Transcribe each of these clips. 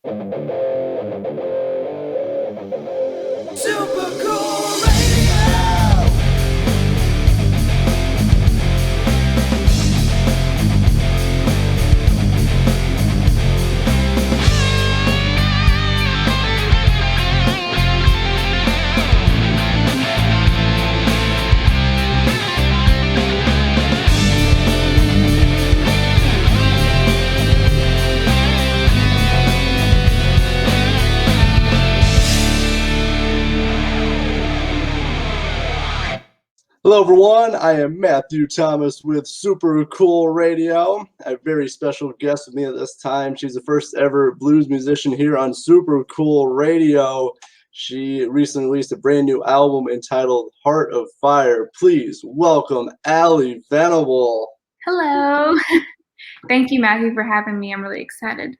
Super cool radio. Hello, everyone. I am Matthew Thomas with Super Cool Radio. I have a very special guest with me at this time. She's the first ever blues musician here on Super Cool Radio. She recently released a brand new album entitled Heart of Fire. Please welcome All Venable. Hello. Thank you, Matthew, for having me. I'm really excited.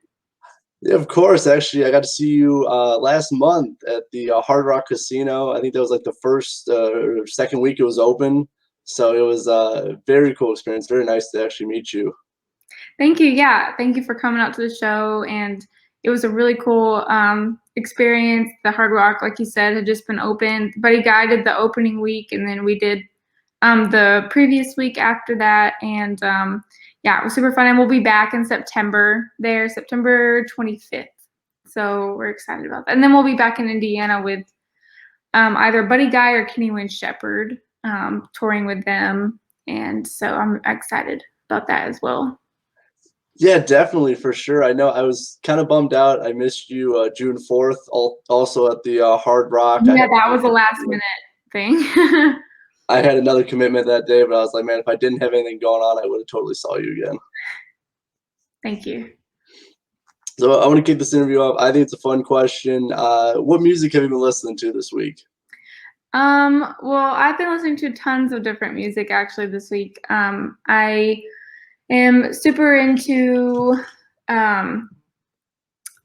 Yeah, of course. Actually, I got to see you last month at the Hard Rock Casino. I think that was like the first or second week it was open. So it was a very cool experience. Very nice to actually meet you. Thank you. Yeah, thank you for coming out to the show. And it was a really cool experience. The Hard Rock, like you said, had just been opened. Buddy Guy did the opening week, and then we did the previous week after that. And yeah, it was super fun. And we'll be back in September there, September 25th. So we're excited about that. And then we'll be back in Indiana with either Buddy Guy or Kenny Wayne Shepherd touring with them. And so I'm excited about that as well. Yeah, definitely, for sure. I know I was kind of bummed out. I missed you June 4th, also at the Hard Rock. Yeah, that was a last minute thing. I had another commitment that day, but I was like, man, if I didn't have anything going on, I would have totally saw you again. Thank you. So I want to kick this interview off. I think it's a fun question. What music have you been listening to this week? Well, I've been listening to tons of different music actually this week. I am super into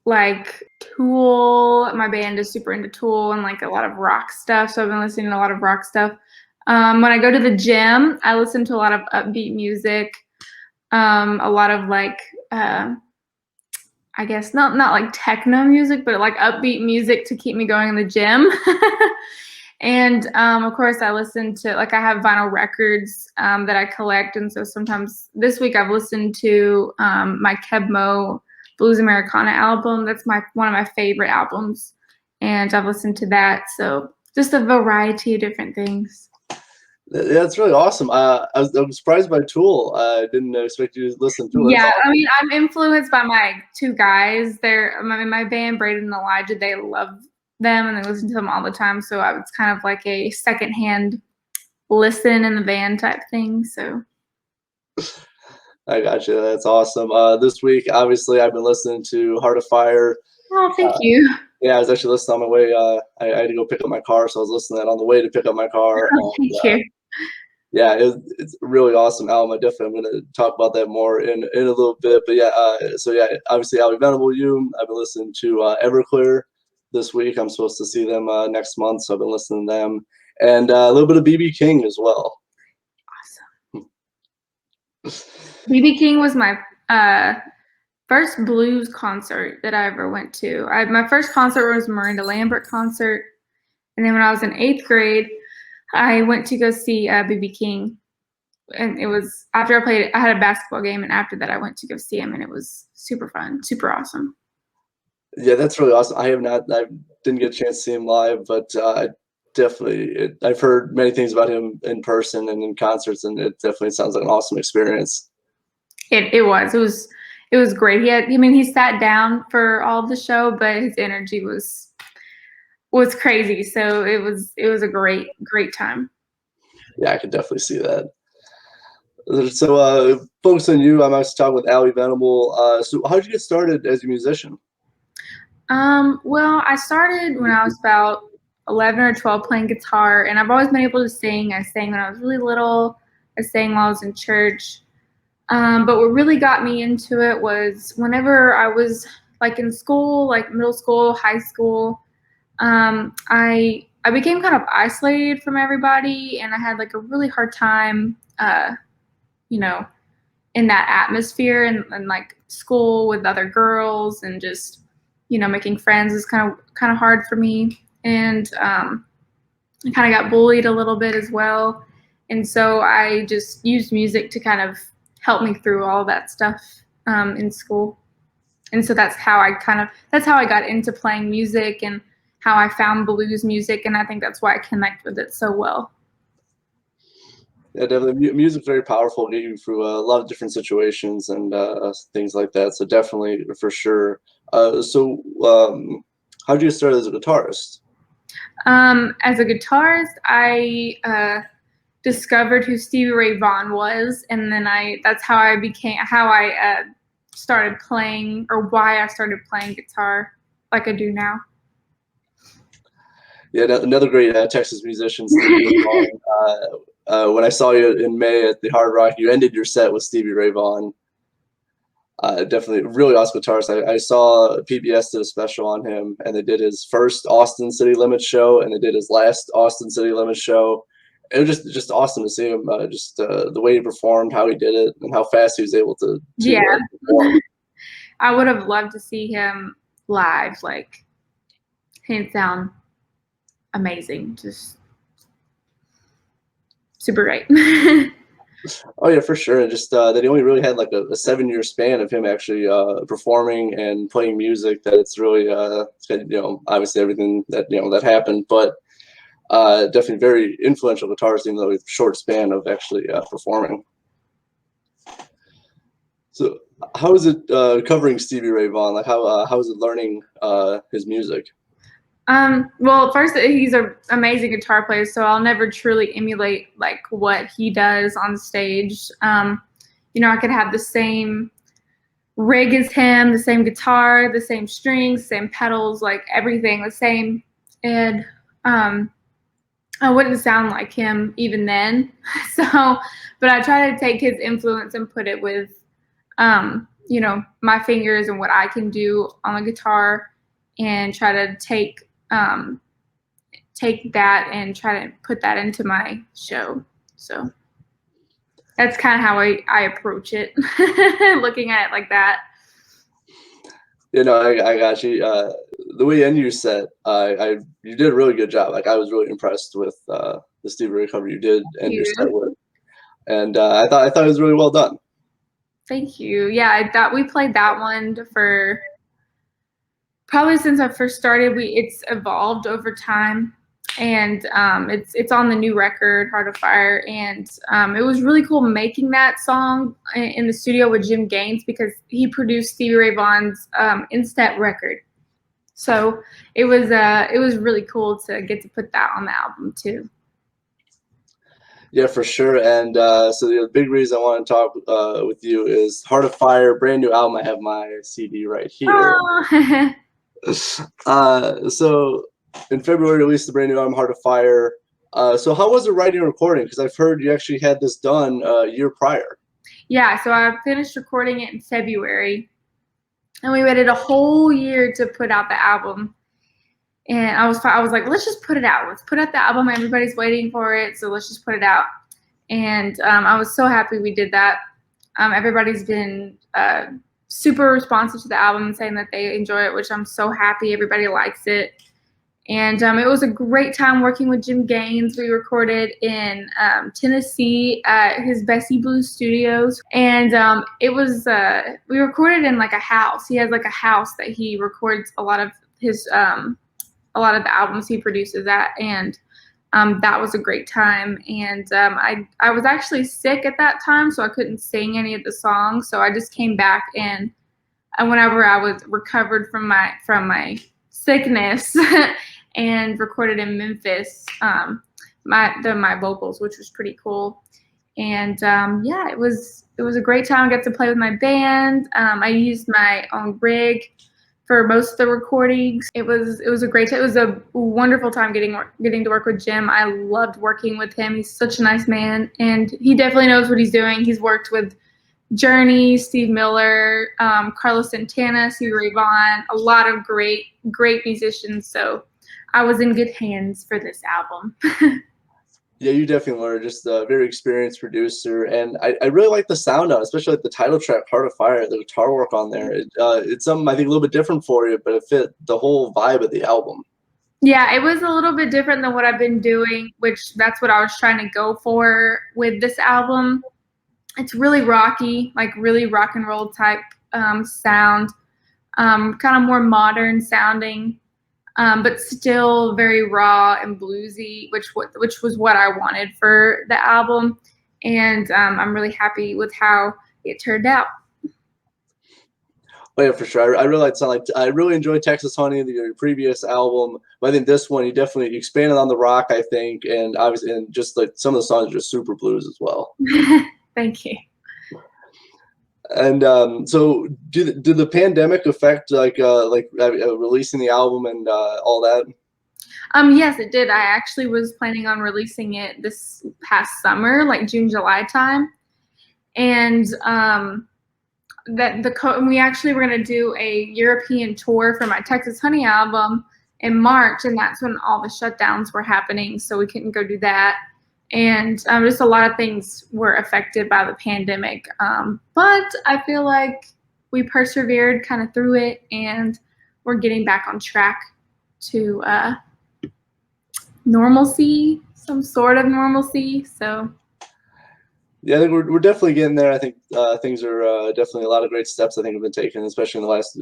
like Tool. My band is super into Tool and like a lot of rock stuff. So I've been listening to a lot of rock stuff. When I go to the gym, I listen to a lot of upbeat music. A lot of like I guess not like techno music, but like upbeat music to keep me going in the gym. And of course, I listen to, like, I have vinyl records that I collect. And so sometimes this week I've listened to my Kebmo Blues Americana album. That's one of my favorite albums. And I've listened to that. So just a variety of different things. Yeah, it's really awesome. I was surprised by Tool. I didn't expect you to listen to it. Yeah, I mean, I'm influenced by my two guys. They're my band, Braden and Elijah. They love them and they listen to them all the time. So it's kind of like a secondhand listen in the van type thing. So I got you. That's awesome. This week, obviously, I've been listening to Heart of Fire. Oh, thank you. Yeah, I was actually listening on my way. I had to go pick up my car, so I was listening to that on the way to pick up my car. Oh, thank you. Yeah, it's a really awesome album. I'm going to talk about that more in a little bit. But yeah, so yeah, obviously, All Venable, I've been listening to Everclear this week. I'm supposed to see them next month, so I've been listening to them. And a little bit of B.B. King as well. Awesome. B.B. King was my first blues concert that I ever went to. My first concert was a Miranda Lambert concert. And then when I was in 8th grade, I went to go see B.B. King. And it was after I had a basketball game. And after that, I went to go see him. And it was super fun, super awesome. Yeah, that's really awesome. I didn't get a chance to see him live, but I've heard many things about him in person and in concerts. And it definitely sounds like an awesome experience. It was great. He sat down for all of the show, but his energy was crazy. So it was a great time. Yeah, I could definitely see that. So focus on you. I'm actually talking with All Venable. So how did you get started as a musician? Well, I started when I was about 11 or 12 playing guitar, and I've always been able to sing. I sang when I was really little. I sang while I was in church. But what really got me into it was whenever I was like in school, like middle school, high school, I became kind of isolated from everybody, and I had like a really hard time, in that atmosphere and like school with other girls and just making friends is kind of hard for me, and I kind of got bullied a little bit as well, and so I just used music to kind of help me through all that stuff in school, and so that's how I got into playing music and how I found blues music, and I think that's why I connect with it so well. Yeah, definitely. Music's very powerful, get you through a lot of different situations and things like that. So definitely, for sure. How did you get started as a guitarist? As a guitarist, I discovered who Stevie Ray Vaughan was, and then that's how I started playing, or why I started playing guitar like I do now. Yeah, another great Texas musician, Stevie Ray Vaughan. When I saw you in May at the Hard Rock, you ended your set with Stevie Ray Vaughan. Definitely really awesome guitarist. I saw PBS did a special on him, and they did his first Austin City Limits show, and they did his last Austin City Limits show. It was just awesome to see him, the way he performed, how he did it, and how fast he was able to perform. I would have loved to see him live. Like, hands down, amazing. Just super great. Oh yeah, for sure. And just that he only really had like a 7-year span of him actually performing and playing music. That it's really obviously everything that that happened, but definitely very influential guitarist, even though it's a short span of actually performing. So how is it covering Stevie Ray Vaughan? Like how is it learning his music? Well, first, he's an amazing guitar player, so I'll never truly emulate like what he does on stage. I could have the same rig as him, the same guitar, the same strings, same pedals, like everything the same, and I wouldn't sound like him even then. But I try to take his influence and put it with, my fingers and what I can do on the guitar, and try to take that and try to put that into my show. So that's kind of how I approach it, looking at it like that. I got you. The way you end your set, you did a really good job. Like I was really impressed with the Stevie Ray cover you did end your set with, and I thought it was really well done. Thank you. Yeah, I thought we played that one for probably since I first started. It's evolved over time, and it's on the new record, Heart of Fire, and it was really cool making that song in the studio with Jim Gaines, because he produced Stevie Ray Vaughan's Instant record. So it was really cool to get to put that on the album too. Yeah, for sure. And so the big reason I want to talk with you is Heart of Fire, brand new album. I have my CD right here. Oh. So in February, released the brand new album, Heart of Fire. So how was it writing and recording? Because I've heard you actually had this done a year prior. Yeah, so I finished recording it in February, and we waited a whole year to put out the album. And I was like, let's just put it out. Let's put out the album. Everybody's waiting for it, so let's just put it out. And I was so happy we did that. Everybody's been super responsive to the album and saying that they enjoy it, which I'm so happy. Everybody likes it. And it was a great time working with Jim Gaines. We recorded in Tennessee at his Bessie Blues Studios. And we recorded in like a house. He has like a house that he records a lot of his a lot of the albums he produces at, and that was a great time. And I was actually sick at that time, so I couldn't sing any of the songs. So I just came back, and whenever I was recovered from my sickness, and recorded in Memphis my vocals, which was pretty cool. And yeah, it was a great time. I got to play with my band. I used my own rig for most of the recordings. It was a great time. It was a wonderful time getting to work with Jim. I loved working with him. He's such a nice man, and he definitely knows what he's doing. He's worked with Journey, Steve Miller, Carlos Santana, Stevie Ray Vaughan, a lot of great musicians. So I was in good hands for this album. Yeah, you definitely were just a very experienced producer, and I really like the sound on it, especially like the title track, "Heart of Fire." The guitar work on there, it's something I think a little bit different for you, but it fit the whole vibe of the album. Yeah, it was a little bit different than what I've been doing, which that's what I was trying to go for with this album. It's really rocky, like really rock and roll type sound, kind of more modern sounding, but still very raw and bluesy, which was what I wanted for the album, and I'm really happy with how it turned out. Oh yeah, for sure. I really like sound like I really enjoyed Texas Honey, your previous album, but I think this one you definitely expanded on the rock, I think, and obviously, and just like some of the songs are just super blues as well. Thank you. And so, did the pandemic affect releasing the album and all that? Yes, it did. I actually was planning on releasing it this past summer, like June, July time, and we actually were gonna do a European tour for my Texas Honey album in March, and that's when all the shutdowns were happening, so we couldn't go do that. And just a lot of things were affected by the pandemic. But I feel like we persevered kind of through it, and we're getting back on track to normalcy, some sort of normalcy. So Yeah, I think we're definitely getting there. I think things are definitely a lot of great steps I think have been taken, especially in the last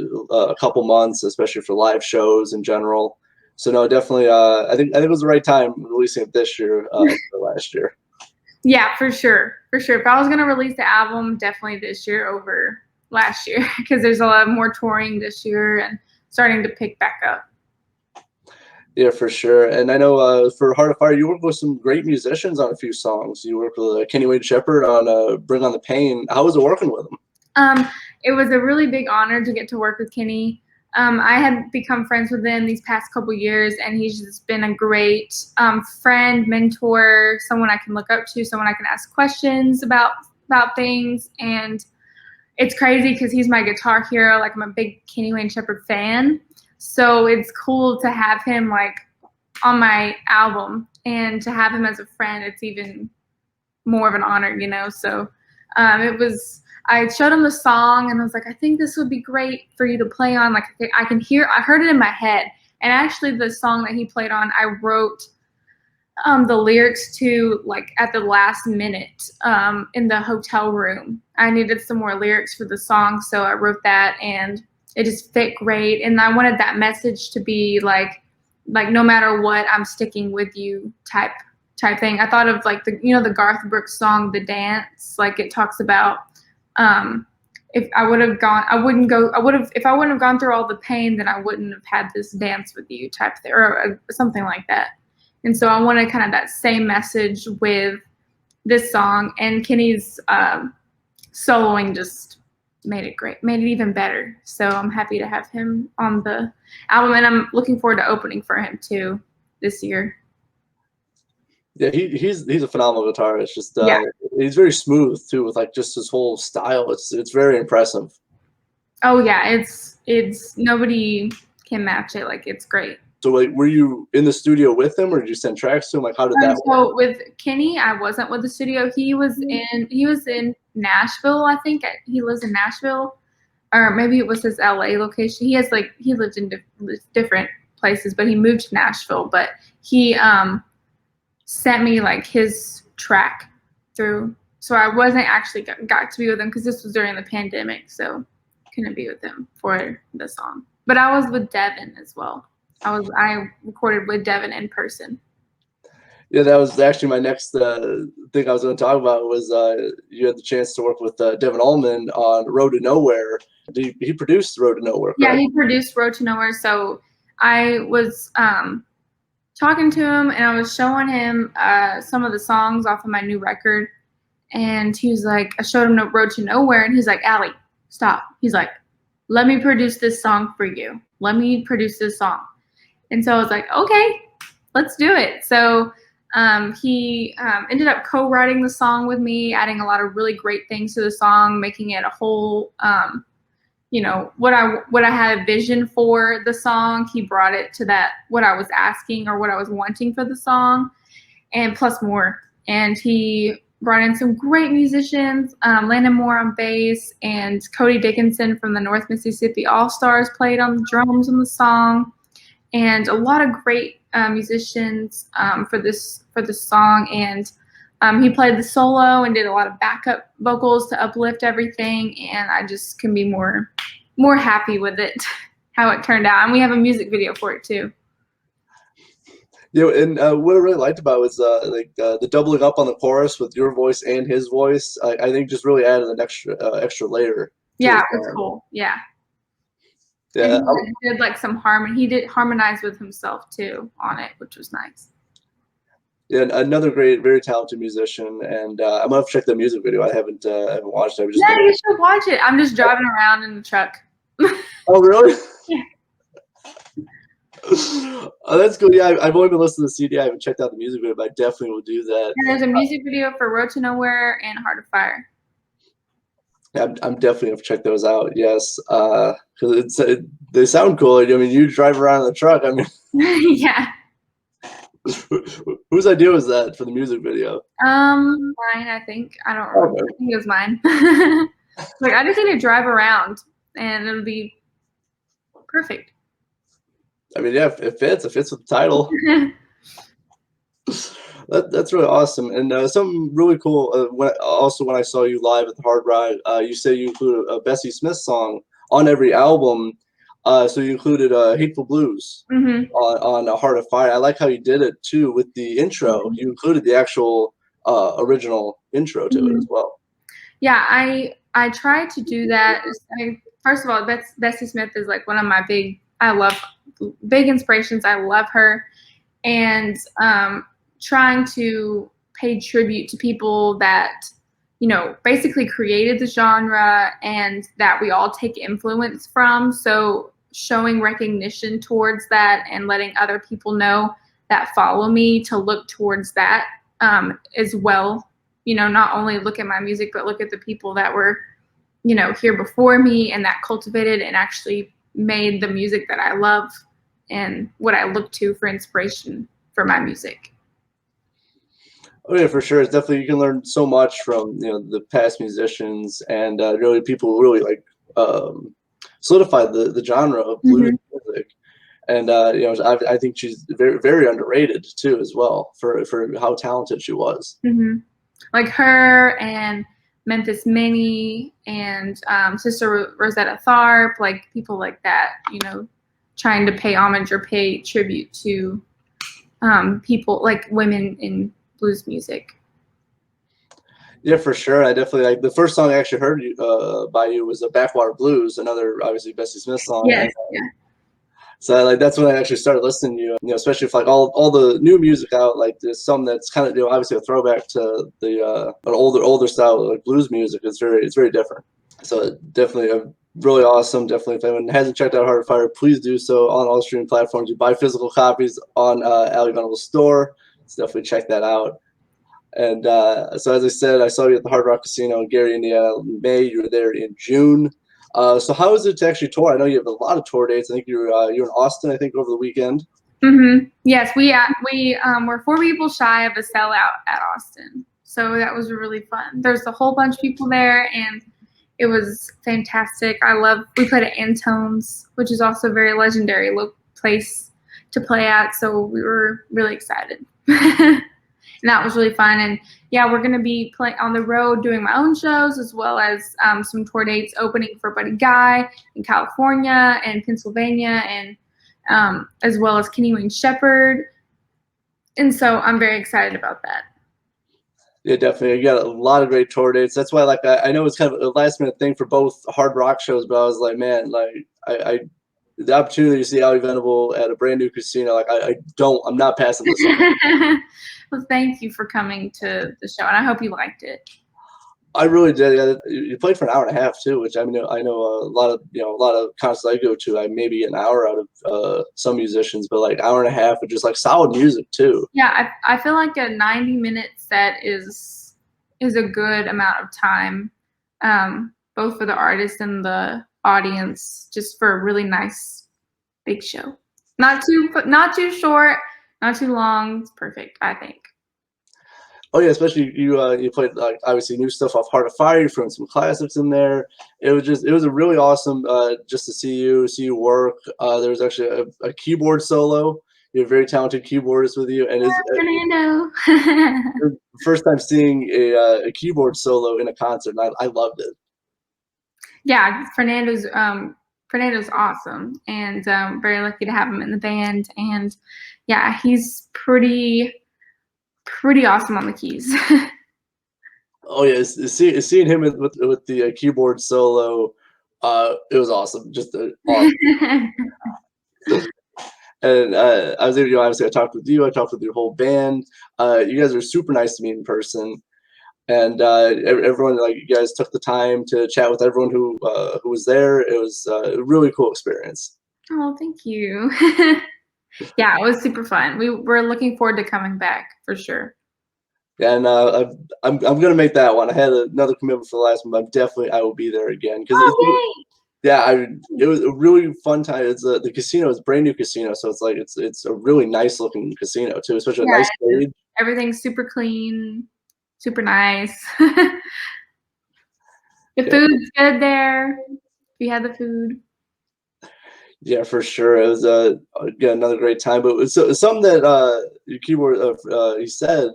couple months, especially for live shows in general. So no, definitely. I think it was the right time releasing it this year for last year. yeah, for sure, for sure. If I was gonna release the album, definitely this year over last year, because there's a lot more touring this year and starting to pick back up. Yeah, for sure. And I know for Heart of Fire, you worked with some great musicians on a few songs. You worked with Kenny Wayne Shepherd on "Bring on the Pain." How was it working with him? It was a really big honor to get to work with Kenny. I had become friends with him these past couple years, and he's just been a great friend, mentor, someone I can look up to, someone I can ask questions about things. And it's crazy because he's my guitar hero. Like, I'm a big Kenny Wayne Shepherd fan, so it's cool to have him like on my album, and to have him as a friend, it's even more of an honor, you know. So it was. I showed him the song, and I was like, I think this would be great for you to play on. Like, I heard it in my head. And actually, the song that he played on, I wrote the lyrics to like at the last minute in the hotel room. I needed some more lyrics for the song, so I wrote that, and it just fit great. And I wanted that message to be like no matter what, I'm sticking with you type thing. I thought of like the Garth Brooks song, "The Dance." Like, it talks about if I wouldn't have gone through all the pain, then I wouldn't have had this dance with you type thing, or something like that. And so I wanted kind of that same message with this song, and Kenny's soloing just made it great, made it even better. So I'm happy to have him on the album, and I'm looking forward to opening for him too this year. Yeah, he's a phenomenal guitarist. Just Yeah. he's very smooth too, with like just his whole style. It's very impressive. Oh yeah, it's nobody can match it. Like, it's great. So like, were you in the studio with him, or did you send tracks to him? Like, how did that work? So with Kenny, I wasn't with the studio. He was in Nashville, I think. He lives in Nashville, or maybe it was his LA location. He lived in different places, but he moved to Nashville. But he sent me like his track through, so I wasn't actually got to be with him because this was during the pandemic, so couldn't be with him for the song. But I was with Devon as well. I recorded with Devon in person. Yeah, that was actually my next thing I was going to talk about was you had the chance to work with Devon Allman on "Road to Nowhere." He produced "Road to Nowhere"? Yeah, correct? he produced "Road to Nowhere." So I was talking to him, and I was showing him some of the songs off of my new record, and he was like, I showed him the "Road to Nowhere," and he's like, "Allie, stop." He's like, "Let me produce this song for you. Let me produce this song." And so I was like, okay, let's do it. So he ended up co-writing the song with me, adding a lot of really great things to the song, making it a whole, what I had a vision for the song. He brought it to that, what I was asking or what I was wanting for the song. and plus more. And he brought in some great musicians, Landon Moore on bass, and Cody Dickinson from the North Mississippi All-Stars played on the drums on the song, and a lot of great musicians for this song. And he played the solo and did a lot of backup vocals to uplift everything, and I just can be more happy with it, how it turned out. And we have a music video for it too. And what I really liked about it was the doubling up on the chorus with your voice and his voice. I think just really added an extra layer. Yeah, it's cool. Yeah. Yeah. And he did like some harmony. He did harmonize with himself too on it, which was nice. Yeah, another great, very talented musician, and I'm gonna have to check the music video. I haven't watched it. Yeah, you should watch it. I'm just driving around in the truck. Oh, really? Yeah. Oh, that's cool. Yeah, I've only been listening to the CD. I haven't checked out the music video, but I definitely will do that. And there's a music video for Road to Nowhere and Heart of Fire. Yeah, I'm definitely gonna check those out. Yes, because they sound cool. I mean, you drive around in the truck. I mean, Yeah. Whose idea was that for the music video? Mine, I think. I don't remember. Okay. I think it was mine. Like, I just need to drive around, and it'll be perfect. I mean, yeah, it fits. It fits with the title. That's really awesome. And something really cool. When I saw you live at the Hard Rock, you say you included a Bessie Smith song on every album. So you included "Hateful Blues" on "Heart of Fire." I like how you did it too with the intro. You included the actual original intro to it as well. Yeah, I try to do that. First of all, Bessie Smith is like one of my big inspirations. I love her, and trying to pay tribute to people that, you know, basically created the genre and that we all take influence from. So showing recognition towards that and letting other people know that follow me to look towards that as well. You know, not only look at my music, but look at the people that were, you know, here before me and that cultivated and actually made the music that I love and what I look to for inspiration for my music. Oh yeah, for sure. It's definitely, you can learn so much from, you know, the past musicians and really people who really like solidified the genre of blues music. And you know, I think she's very, very underrated too as well for how talented she was. Like her and Memphis Minnie and Sister Rosetta Tharpe, like people like that, you know, trying to pay homage or pay tribute to people like women in blues music. Yeah, for sure. I definitely like the first song I actually heard by you was a Backwater Blues, another obviously Bessie Smith song. Yes, and, so like that's when I actually started listening to you. You know, especially if like all the new music out, like there's some that's kind of, you know, obviously a throwback to the an older style like blues music. It's very different. So definitely a really awesome. Definitely, if anyone hasn't checked out Heart of Fire, please do so on all streaming platforms. You buy physical copies on All Venable store. So definitely check that out. And so as I said, I saw you at the Hard Rock Casino in Gary, Indiana in May. You were there in June. So how is it to actually tour? I know you have a lot of tour dates. I think you're in Austin, I think, over the weekend. Yes, we were 4 people shy of a sellout at Austin. So that was really fun. There's a whole bunch of people there, and it was fantastic. We played at Antone's, which is also a very legendary place to play at. So we were really excited. And that was really fun. And yeah, we're going to be playing on the road doing my own shows, as well as some tour dates opening for Buddy Guy in California and Pennsylvania, and as well as Kenny Wayne Shepherd. And so I'm very excited about that. Yeah, definitely. You got a lot of great tour dates. That's why, like, I know it's kind of a last minute thing for both hard rock shows, but I was like, man, like, the opportunity to see All Venable at a brand new casino, like, I'm not passing this up. Well, thank you for coming to the show, and I hope you liked it. I really did. Yeah, you played for an hour and a half too, which I know a lot of concerts I go to, I maybe an hour out of some musicians, but like hour and a half of just like solid music too. Yeah, I feel like a 90-minute set is a good amount of time, both for the artist and the audience, just for a really nice big show. Not too short, not too long. It's perfect, I think. Oh yeah, especially you played like obviously new stuff off Heart of Fire. You threw some classics in there. It was a really awesome just to see you work. There was actually a keyboard solo. You have very talented keyboardist with you, and is Fernando. first time seeing a keyboard solo in a concert. And I loved it. Yeah, Fernando's awesome, and very lucky to have him in the band. And yeah, he's pretty awesome on the keys. Oh yeah, seeing him with the keyboard solo, it was awesome. Just awesome. And I was able, obviously, I talked with you. I talked with your whole band. You guys are super nice to me in person, and everyone, like, you guys took the time to chat with everyone who was there. It was a really cool experience. Oh, thank you. Yeah, it was super fun. We're looking forward to coming back for sure. And I'm gonna make that one. I had another commitment for the last one, but I will be there again because Oh, yeah, it was a really fun time. It's the casino is a brand new casino, so it's like it's a really nice looking casino too, especially a yeah, nice stage. everything's super clean, super nice. The Yeah. food's good there. We had the food. Yeah, for sure. It was again another great time. But it was something that your keyboard he said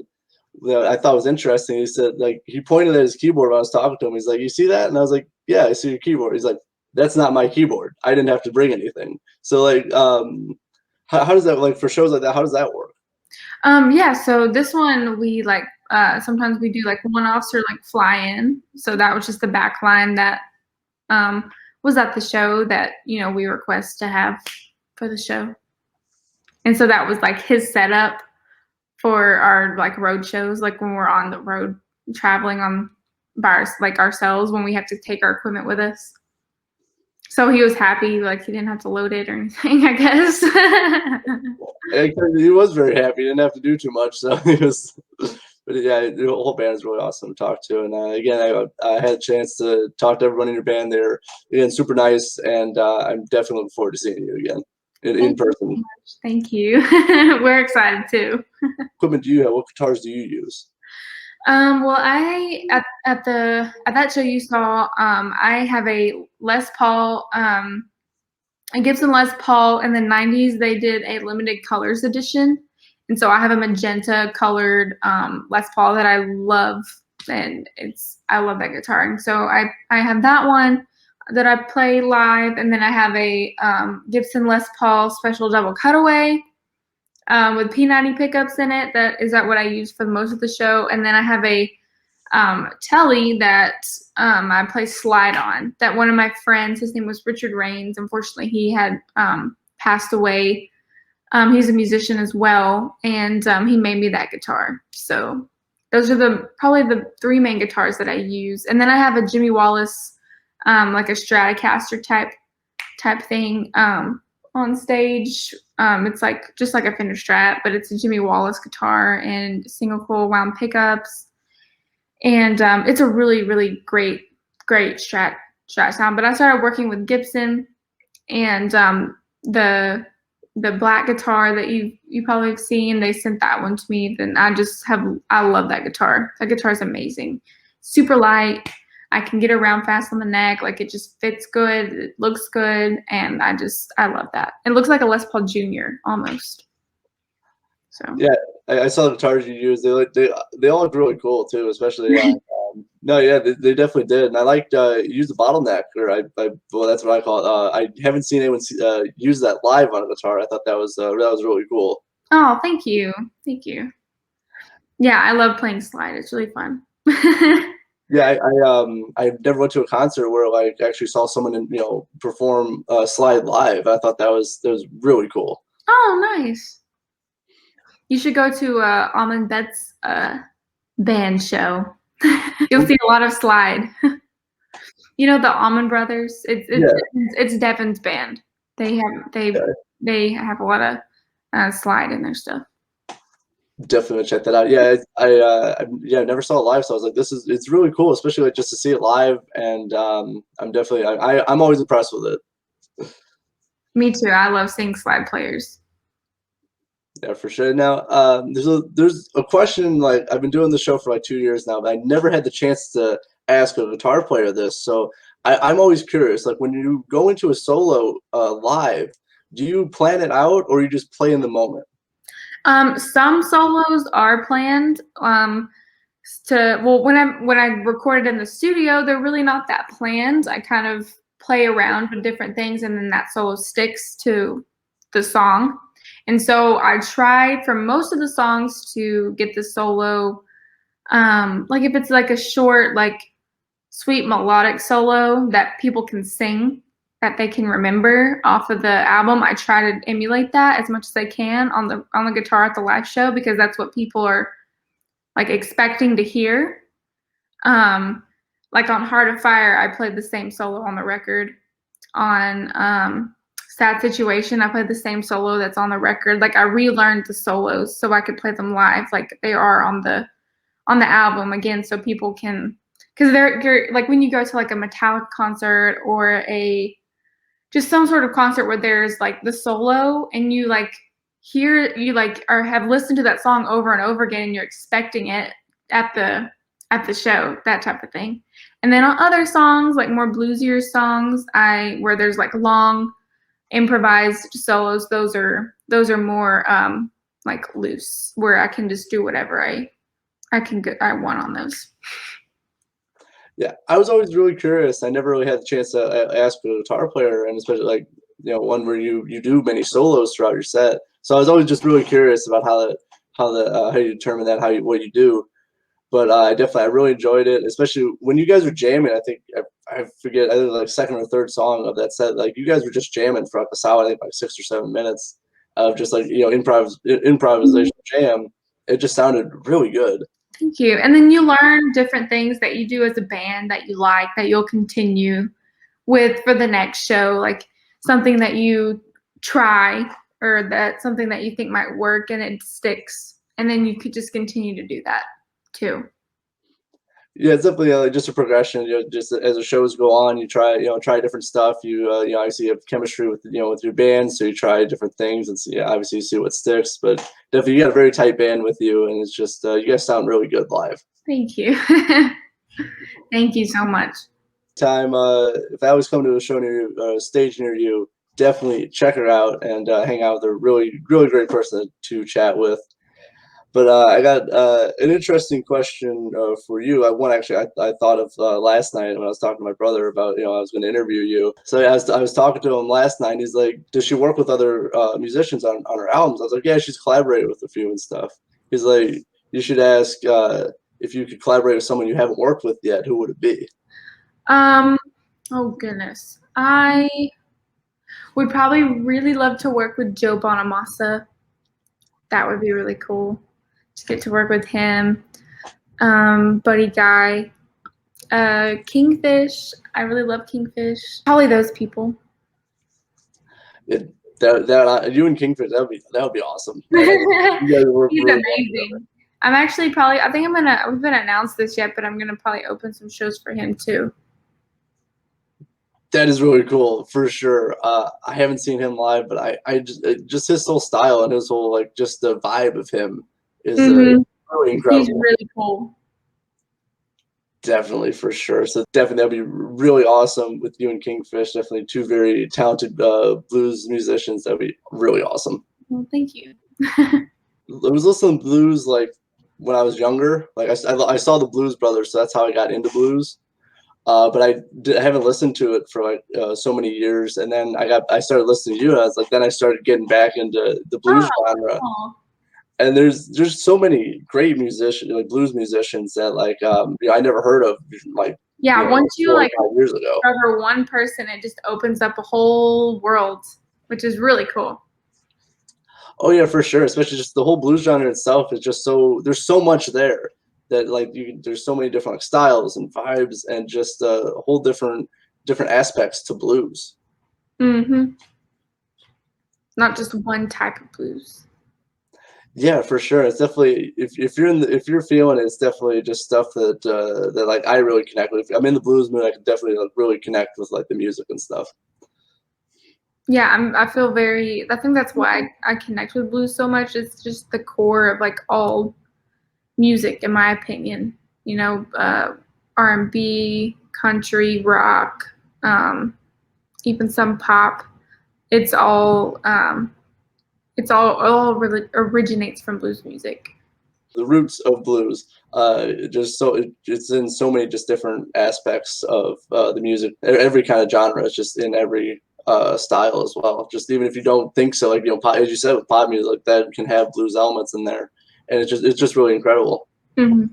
that I thought was interesting. He said, like, he pointed at his keyboard when I was talking to him. He's like, "You see that?" And I was like, "Yeah, I see your keyboard." He's like, "That's not my keyboard. I didn't have to bring anything." So like, how does that, like, for shows like that? How does that work? Yeah, so this one we like sometimes we do like one-offs or like fly-in. So that was just the back line that was at the show that, we request to have for the show. And so that was like his setup for our like road shows, like when we're on the road traveling on like ourselves, when we have to take our equipment with us. So he was happy, like he didn't have to load it or anything, I guess. And he was very happy. He didn't have to do too much, so he was. But yeah, the whole band is really awesome to talk to. And again, I had a chance to talk to everyone in your band. They're, again, super nice, and I'm definitely looking forward to seeing you again in person. Thank you. We're excited too. Equipment do you have? What guitars do you use? Well, I at that show you saw, I have a Les Paul, a Gibson Les Paul. In the 90s, they did a limited colors edition, and so I have a magenta colored Les Paul that I love, and I love that guitar. And so I have that one that I play live, and then I have a Gibson Les Paul special double cutaway with P90 pickups in it. That is what I use for most of the show. And then I have a telly that I play slide on, that one of my friends, his name was Richard Rains. Unfortunately, he had passed away. He's a musician as well, and he made me that guitar. So those are probably the three main guitars that I use. And then I have a Jimmy Wallace, like a Stratocaster type thing on stage. It's like just like a Fender Strat, but it's a Jimmy Wallace guitar and single coil wound pickups. And it's a really, really great Strat sound. But I started working with Gibson, and the black guitar that you probably have seen, they sent that one to me. Then I love that guitar. That guitar is amazing. Super light. I can get around fast on the neck. Like, it just fits good. It looks good. And I love that. It looks like a Les Paul Jr. almost. So Yeah, I saw the guitars you use. They all look really cool too, especially. No, yeah, they definitely did. And I liked you used the bottleneck, or well, that's what I call it. I haven't seen anyone use that live on a guitar. I thought that was really cool. Oh, thank you. Thank you. Yeah, I love playing slide. It's really fun. Yeah, I never went to a concert where, like, actually saw someone perform slide live. I thought that was really cool. Oh, nice. You should go to Allman Betts' band show. You'll see a lot of slide. You know the Allman Brothers? It's Devon's band. They have a lot of slide in their stuff. Definitely check that out. Yeah, I never saw it live, so I was like, it's really cool, especially like just to see it live. And I'm always impressed with it. Me too. I love seeing slide players. Yeah, for sure. Now, there's a question, like I've been doing the show for like 2 years now, but I never had the chance to ask a guitar player this. So I'm always curious, like when you go into a solo live, do you plan it out or you just play in the moment? Some solos are planned. When I recorded in the studio, they're really not that planned. I kind of play around with different things, and then that solo sticks to the song. And so I tried for most of the songs to get the solo, like if it's like a short, like sweet melodic solo that people can sing, that they can remember off of the album. I try to emulate that as much as I can on the guitar at the live show, because that's what people are like expecting to hear. Like on Heart of Fire, I played the same solo on the record. On Sad Situation, I played the same solo that's on the record. Like I relearned the solos so I could play them live, like they are on the album again, so people can, because they're like when you go to like a Metallica concert or a just some sort of concert where there's like the solo and you like hear, you like or have listened to that song over and over again and you're expecting it at the show, that type of thing. And then on other songs, like more bluesier songs, where there's like long improvised solos, those are more like loose, where I can just do whatever I want on those. Yeah, I was always really curious. I never really had the chance to ask a guitar player, and especially like one where you do many solos throughout your set. So I was always just really curious about how you determine that, what you do. But I really enjoyed it, especially when you guys were jamming. I think I forget, either like second or third song of that set. Like you guys were just jamming for like a solid, I think, like 6 or 7 minutes of just like improvisation jam. It just sounded really good. Thank you. And then you learn different things that you do as a band that you like, that you'll continue with for the next show, like something that you try or that something that you think might work and it sticks. And then you could just continue to do that too. Yeah, it's definitely just a progression. Just as the shows go on, you try different stuff. You obviously have chemistry with with your band, so you try different things and see. Obviously, you see what sticks. But definitely, you got a very tight band with you, and it's just you guys sound really good live. Thank you. Thank you so much. Time, if I always come to a show near you, stage near you, definitely check her out and hang out with her. Really, really great person to chat with. But I got an interesting question for you. I thought of last night when I was talking to my brother about I was going to interview you. So I was talking to him last night. He's like, "Does she work with other musicians on her albums?" I was like, "Yeah, she's collaborated with a few and stuff." He's like, "You should ask if you could collaborate with someone you haven't worked with yet. Who would it be?" Oh goodness, I would probably really love to work with Joe Bonamassa. That would be really cool to get to work with him. Buddy Guy, Kingfish. I really love Kingfish. Probably those people. You and Kingfish, that would be awesome. He's amazing. I'm actually probably. I think we haven't announced this yet, but I'm gonna probably open some shows for him too. That is really cool for sure. I haven't seen him live, but I just his whole style and his whole like just the vibe of him is really incredible. He's really cool. Definitely, for sure. So definitely that'd be really awesome with you and Kingfish. Definitely two very talented blues musicians. That'd be really awesome. Well, thank you. I was listening to blues like when I was younger. Like I saw the Blues Brothers, so that's how I got into blues. But I haven't listened to it for like so many years, and then I started listening to you. And I was like, then I started getting back into the blues genre. And there's so many great musicians, like blues musicians that like I never heard of. Like once you 4 or like 5 years ago, discover one person, it just opens up a whole world, which is really cool. Oh yeah, for sure. Especially just the whole blues genre itself is just there's so much there. That like there's so many different like, styles and vibes and just whole different aspects to blues. Not just one type of blues. Yeah, for sure. It's definitely if you're feeling it, it's definitely just stuff that like I really connect with. If I'm in the blues mood, I can definitely like really connect with like the music and stuff. Yeah, I feel very. I think that's why I connect with blues so much. It's just the core of like all music, in my opinion. You know, R&B, country, rock, even some pop. It's all originates from blues music. The roots of blues. It's in so many just different aspects of the music. Every kind of genre is just in every style as well. Just even if you don't think so, like pop, as you said with pop music, like that can have blues elements in there, and it's just really incredible. Mm-hmm.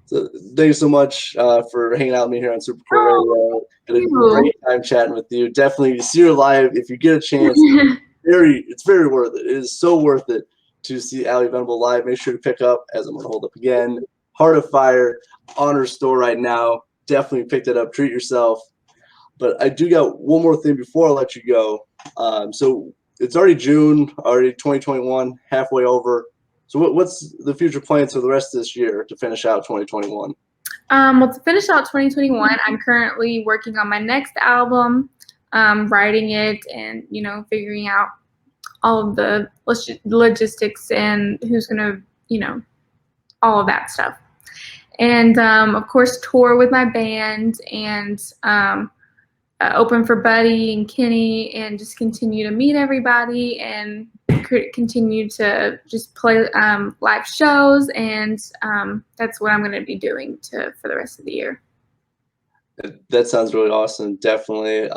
So thank you so much for hanging out with me here on Super Cool Oh, Radio. thank Had a great time chatting with you. Definitely see her live if you get a chance. you. It's very worth it. It is so worth it to see All Venable live. Make sure to pick up, as I'm going to hold up again, Heart of Fire on her store right now. Definitely pick that up. Treat yourself. But I do got one more thing before I let you go. So it's already June, already 2021, halfway over. So what's the future plans for the rest of this year to finish out 2021? Well, to finish out 2021, I'm currently working on my next album, writing it, and figuring out all of the logistics and who's gonna, all of that stuff. And of course, tour with my band and open for Buddy and Kenny, and just continue to meet everybody and continue to just play live shows, and that's what I'm going to be doing for the rest of the year. That sounds really awesome. Definitely,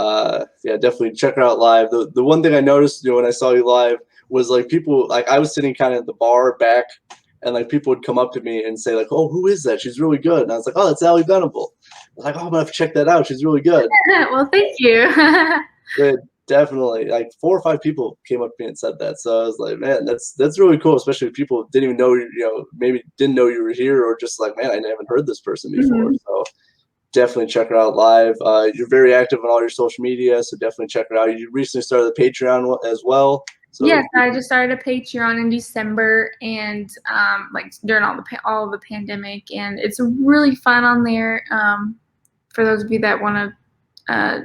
yeah, definitely check her out live. The one thing I noticed, when I saw you live was like people, like I was sitting kind of at the bar back, and like people would come up to me and say like, "Oh, who is that? She's really good." And I was like, "Oh, that's All Venable." I was like, "Oh, I'm gonna have to check that out. She's really good." Well, thank you. But definitely, like 4 or 5 people came up to me and said that. So I was like, man, that's really cool. Especially if people didn't even know maybe didn't know you were here, or just like, man, I haven't heard this person before. Mhm. So definitely check her out live. You're very active on all your social media, so definitely check her out. You recently started the Patreon as well. So Yes, I just started a Patreon in December, and like during all of the pandemic, and it's really fun on there. For those of you that want to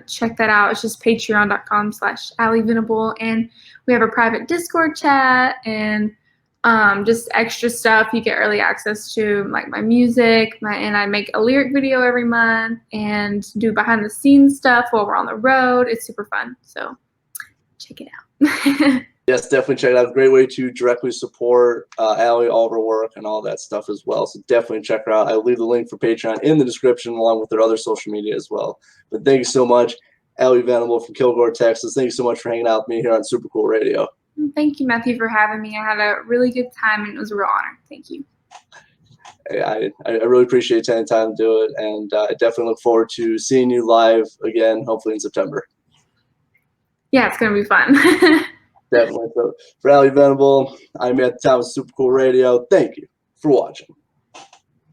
check that out, it's just patreon.com/AllieVenable, and we have a private Discord chat and just extra stuff. You get early access to like my music, and I make a lyric video every month and do behind the scenes stuff while we're on the road. It's super fun, so check it out. yes, definitely check it out. Great way to directly support Allie, all of her work, and all that stuff as well. So definitely check her out. I'll leave the link for Patreon in the description along with their other social media as well. But thank you so much, Allie Venable from Kilgore, Texas. Thank you so much for hanging out with me here on Super Cool Radio. Thank you, Matthew, for having me. I had a really good time, and it was a real honor. Thank you. I really appreciate you taking the time to do it, and I definitely look forward to seeing you live again, hopefully in September. Yeah, it's going to be fun. Definitely. So for All Venable, I'm Matthew Thomas, Super Cool Radio. Thank you for watching.